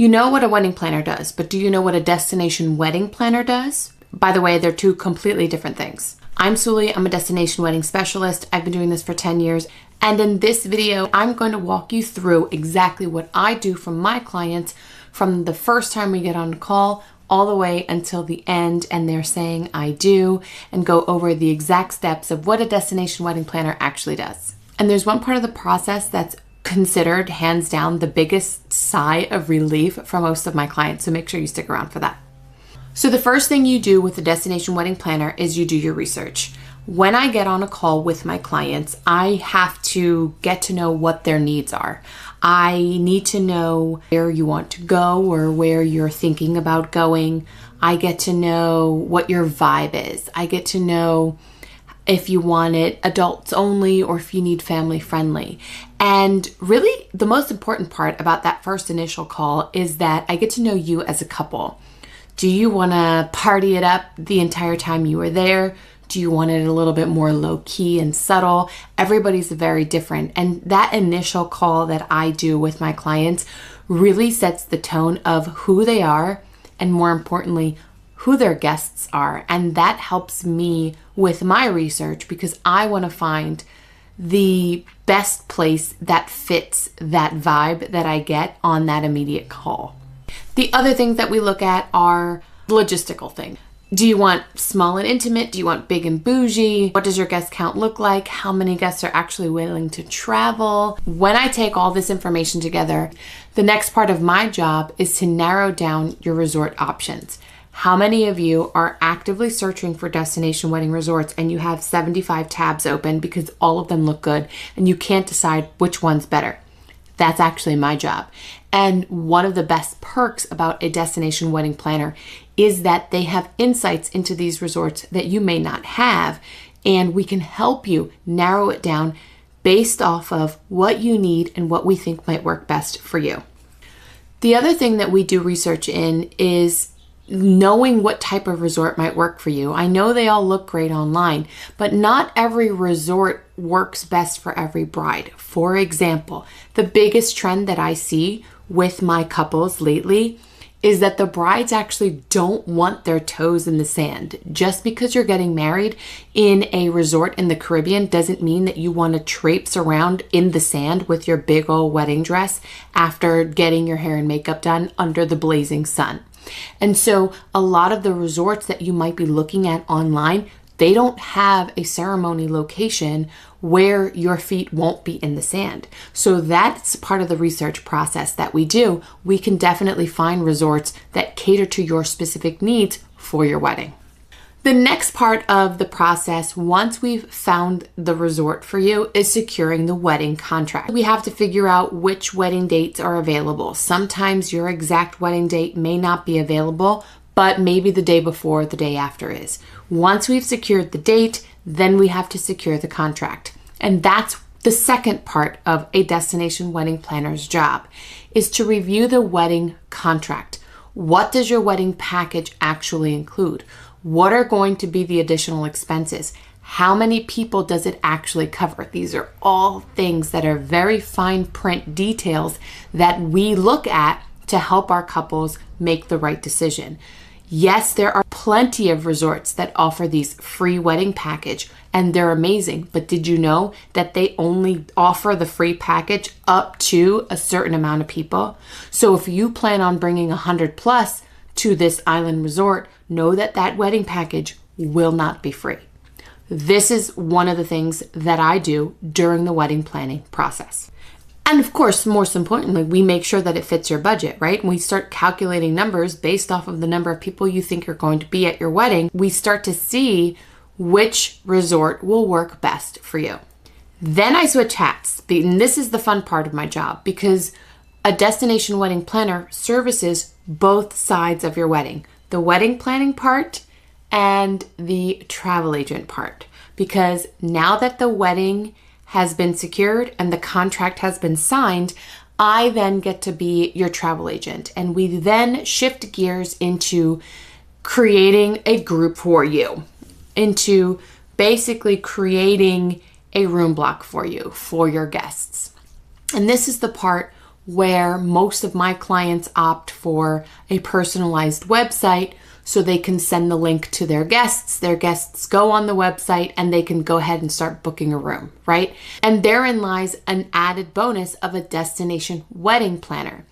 You know what a wedding planner does, but do you know what a destination wedding planner does? By the way, they're two completely different things. I'm Sully, I'm a destination wedding specialist. I've been doing this for 10 years. And in this video, I'm going to walk you through exactly what I do for my clients from the first time we get on a call all the way until the end and they're saying I do, and go over the exact steps of what a destination wedding planner actually does. And there's one part of the process that's considered hands down the biggest sigh of relief for most of my clients, so make sure you stick around for that. So the first thing you do with a destination wedding planner is you do your research. When I get on a call with my clients, I have to get to know what their needs are. I need to know where you want to go or where you're thinking about going. I get to know what your vibe is. I get to know if you want it adults only or if you need family friendly. And really the most important part about that first initial call is that I get to know you as a couple. Do you want to party it up the entire time you are there? Do you want it a little bit more low key and subtle? Everybody's very different. And that initial call that I do with my clients really sets the tone of who they are and, more importantly, who their guests are. And that helps me with my research because I want to find the best place that fits that vibe that I get on that immediate call. The other things that we look at are logistical things. Do you want small and intimate? Do you want big and bougie? What does your guest count look like? How many guests are actually willing to travel? When I take all this information together, the next part of my job is to narrow down your resort options. How many of you are actively searching for destination wedding resorts and you have 75 tabs open because all of them look good and you can't decide which one's better? That's actually my job. And one of the best perks about a destination wedding planner is that they have insights into these resorts that you may not have, and we can help you narrow it down based off of what you need and what we think might work best for you. The other thing that we do research in is knowing what type of resort might work for you. I know they all look great online, but not every resort works best for every bride. For example, the biggest trend that I see with my couples lately is that the brides actually don't want their toes in the sand. Just because you're getting married in a resort in the Caribbean doesn't mean that you want to traipse around in the sand with your big old wedding dress after getting your hair and makeup done under the blazing sun. And so a lot of the resorts that you might be looking at online, they don't have a ceremony location where your feet won't be in the sand. So that's part of the research process that we do. We can definitely find resorts that cater to your specific needs for your wedding. The next part of the process, once we've found the resort for you, is securing the wedding contract. We have to figure out which wedding dates are available. Sometimes your exact wedding date may not be available, but maybe the day before or the day after is. Once we've secured the date, then we have to secure the contract. And that's the second part of a destination wedding planner's job, is to review the wedding contract. What does your wedding package actually include? What are going to be the additional expenses? How many people does it actually cover? These are all things that are very fine print details that we look at to help our couples make the right decision. Yes, there are plenty of resorts that offer these free wedding package and they're amazing, but did you know that they only offer the free package up to a certain amount of people? So if you plan on bringing 100 plus to this island resort, know that that wedding package will not be free. This is one of the things that I do during the wedding planning process. And of course, most importantly, we make sure that it fits your budget, right? And we start calculating numbers based off of the number of people you think are going to be at your wedding. We start to see which resort will work best for you. Then I switch hats. And this is the fun part of my job because a destination wedding planner services both sides of your wedding, the wedding planning part and the travel agent part. Because now that the wedding has been secured and the contract has been signed, I then get to be your travel agent. And we then shift gears into creating a group for you, into basically creating a room block for you, for your guests. And this is the part where most of my clients opt for a personalized website so they can send the link to their guests. Their guests go on the website and they can go ahead and start booking a room, right? And therein lies an added bonus of a destination wedding planner.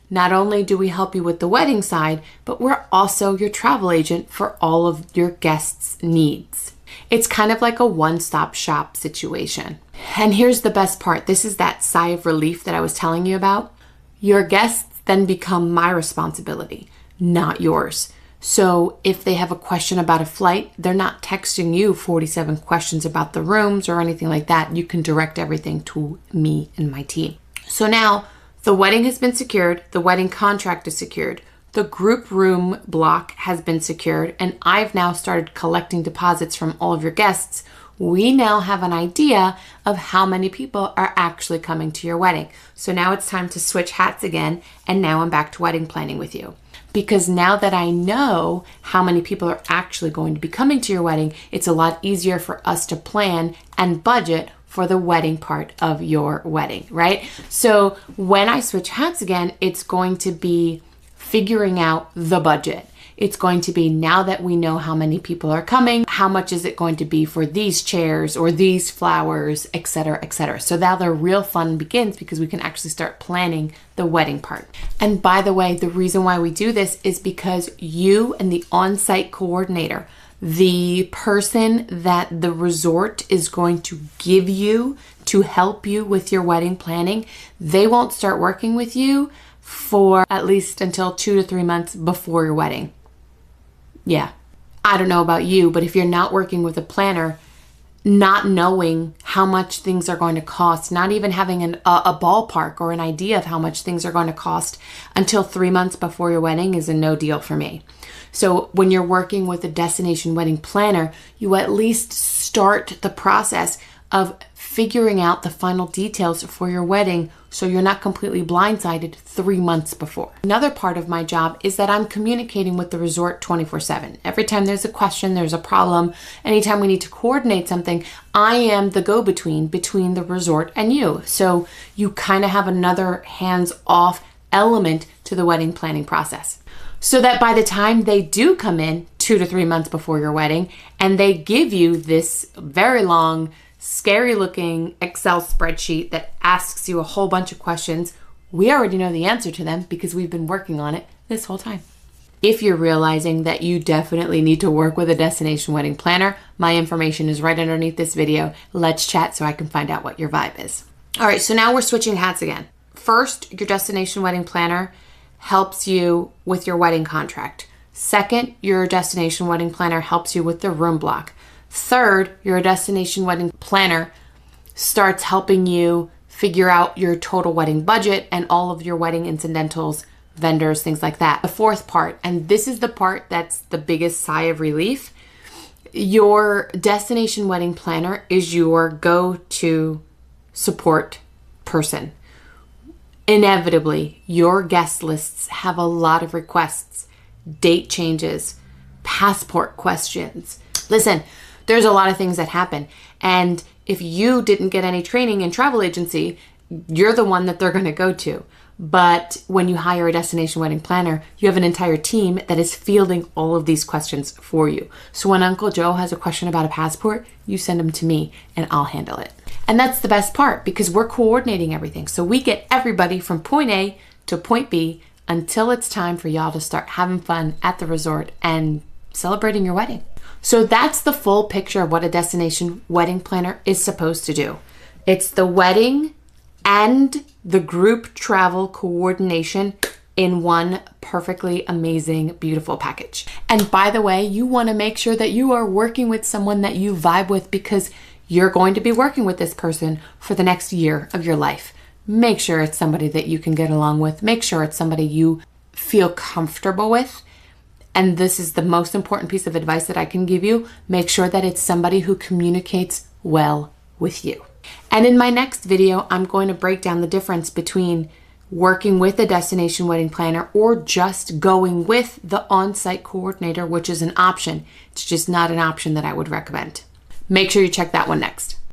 Not only do we help you with the wedding side, but we're also your travel agent for all of your guests' needs. It's kind of like a one-stop shop situation. And here's the best part. This is that sigh of relief that I was telling you about. Your guests then become my responsibility, not yours. So if they have a question about a flight, they're not texting you 47 questions about the rooms or anything like that. You can direct everything to me and my team. So now the wedding has been secured. The wedding contract is secured. The group room block has been secured. And I've now started collecting deposits from all of your guests. We now have an idea of how many people are actually coming to your wedding. So now it's time to switch hats again. And now I'm back to wedding planning with you. Because now that I know how many people are actually going to be coming to your wedding, it's a lot easier for us to plan and budget for the wedding part of your wedding, right? So when I switch hats again, it's going to be figuring out the budget. It's going to be, now that we know how many people are coming, how much is it going to be for these chairs or these flowers, etc., etc. So now the real fun begins because we can actually start planning the wedding part. And by the way, the reason why we do this is because you and the on-site coordinator, the person that the resort is going to give you to help you with your wedding planning, they won't start working with you for at least until 2 to 3 months before your wedding. Yeah, I don't know about you, but if you're not working with a planner, not knowing how much things are going to cost, not even having a ballpark or an idea of how much things are going to cost until 3 months before your wedding is a no deal for me. So when you're working with a destination wedding planner, you at least start the process of figuring out the final details for your wedding so you're not completely blindsided 3 months before. Another part of my job is that I'm communicating with the resort 24/7. Every time there's a question, there's a problem, anytime we need to coordinate something, I am the go-between between the resort and you. So you kind of have another hands-off element to the wedding planning process. So that by the time they do come in 2 to 3 months before your wedding and they give you this very long, scary looking Excel spreadsheet that asks you a whole bunch of questions, we already know the answer to them because we've been working on it this whole time. If you're realizing that you definitely need to work with a destination wedding planner, my information is right underneath this video. Let's chat so I can find out what your vibe is. All right, so now we're switching hats again. First, your destination wedding planner helps you with your wedding contract. Second, your destination wedding planner helps you with the room block. Third, your destination wedding planner starts helping you figure out your total wedding budget and all of your wedding incidentals, vendors, things like that. The fourth part, and this is the part that's the biggest sigh of relief, your destination wedding planner is your go-to support person. Inevitably, your guest lists have a lot of requests, date changes, passport questions. Listen, there's a lot of things that happen. And if you didn't get any training in travel agency, you're the one that they're going to go to. But when you hire a destination wedding planner, you have an entire team that is fielding all of these questions for you. So when Uncle Joe has a question about a passport, you send them to me and I'll handle it. And that's the best part because we're coordinating everything. So we get everybody from point A to point B until it's time for y'all to start having fun at the resort and celebrating your wedding. So that's the full picture of what a destination wedding planner is supposed to do. It's the wedding and the group travel coordination in one perfectly amazing, beautiful package. And by the way, you want to make sure that you are working with someone that you vibe with because you're going to be working with this person for the next year of your life. Make sure it's somebody that you can get along with. Make sure it's somebody you feel comfortable with. And this is the most important piece of advice that I can give you. Make sure that it's somebody who communicates well with you. And in my next video, I'm going to break down the difference between working with a destination wedding planner or just going with the on-site coordinator, which is an option. It's just not an option that I would recommend. Make sure you check that one next.